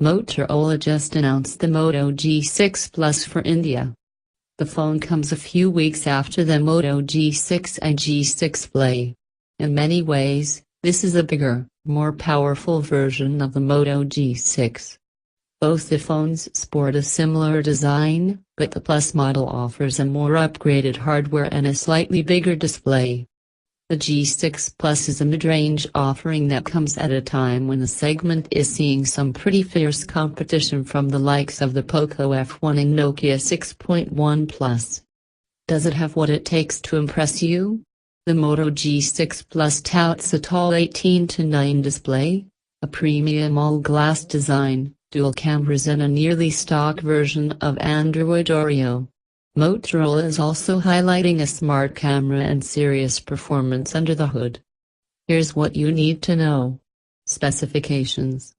Motorola just announced the Moto G6 Plus for India. The phone comes a few weeks after the Moto G6 and G6 Play. In many ways, this is a bigger, more powerful version of the Moto G6. Both the phones sport a similar design, but the Plus model offers a more upgraded hardware and a slightly bigger display. The G6 Plus is a mid-range offering that comes at a time when the segment is seeing some pretty fierce competition from the likes of the Poco F1 and Nokia 6.1 Plus. Does it have what it takes to impress you? The Moto G6 Plus touts a tall 18:9 display, a premium all-glass design, dual cameras and a nearly stock version of Android Oreo. Motorola is also highlighting a smart camera and serious performance under the hood. Here's what you need to know. Specifications.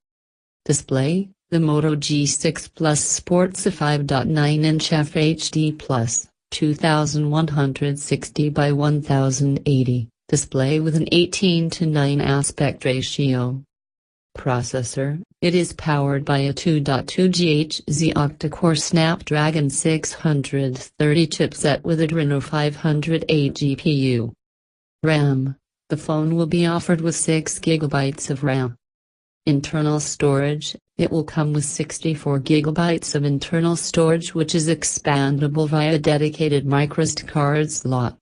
Display: the Moto G6 Plus sports a 5.9-inch FHD Plus, 2160 by 1080, display with an 18:9 aspect ratio. Processor: it is powered by a 2.2 GHz octa-core Snapdragon 630 chipset with Adreno 508 GPU. RAM: the phone will be offered with 6 GB of RAM. Internal storage: it will come with 64 GB of internal storage which is expandable via dedicated microSD card slot.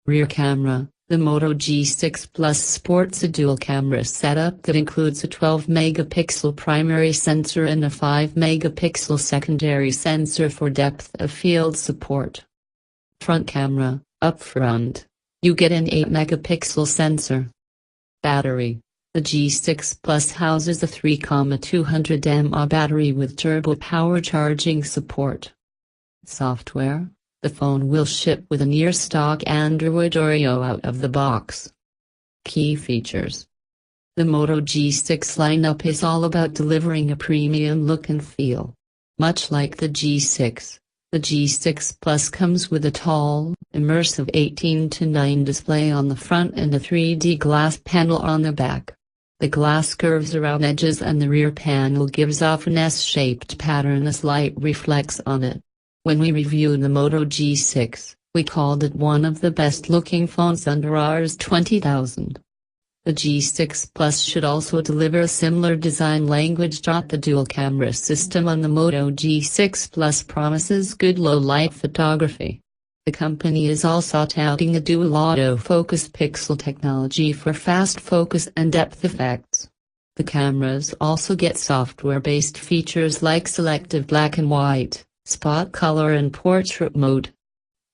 Rear camera: the Moto G6 Plus sports a dual camera setup that includes a 12-megapixel primary sensor and a 5-megapixel secondary sensor for depth of field support. Front camera: up front, you get an 8-megapixel sensor. Battery: the G6 Plus houses a 3,200 mAh battery with turbo power charging support. Software: the phone will ship with a near-stock Android Oreo out of the box. Key features. The Moto G6 lineup is all about delivering a premium look and feel. Much like the G6, the G6 Plus comes with a tall, immersive 18:9 display on the front and a 3D glass panel on the back. The glass curves around edges and the rear panel gives off an S-shaped pattern as light reflects on it. When we reviewed the Moto G6, we called it one of the best-looking phones under Rs 20,000. The G6 Plus should also deliver a similar design language. The dual camera system on the Moto G6 Plus promises good low-light photography. The company is also touting a dual autofocus pixel technology for fast focus and depth effects. The cameras also get software-based features like selective black and white, spot color and portrait mode.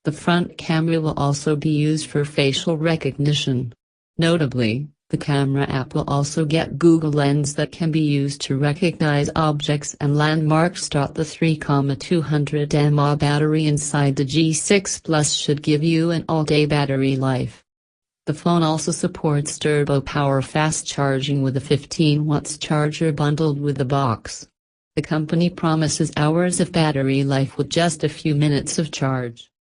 The front camera will also be used for facial recognition. Notably, the camera app will also get Google Lens that can be used to recognize objects and landmarks. The 3,200 mAh battery inside the G6 Plus should give you an all-day battery life. The phone also supports turbo power fast charging with a 15 watts charger bundled with the box. The company promises hours of battery life with just a few minutes of charge.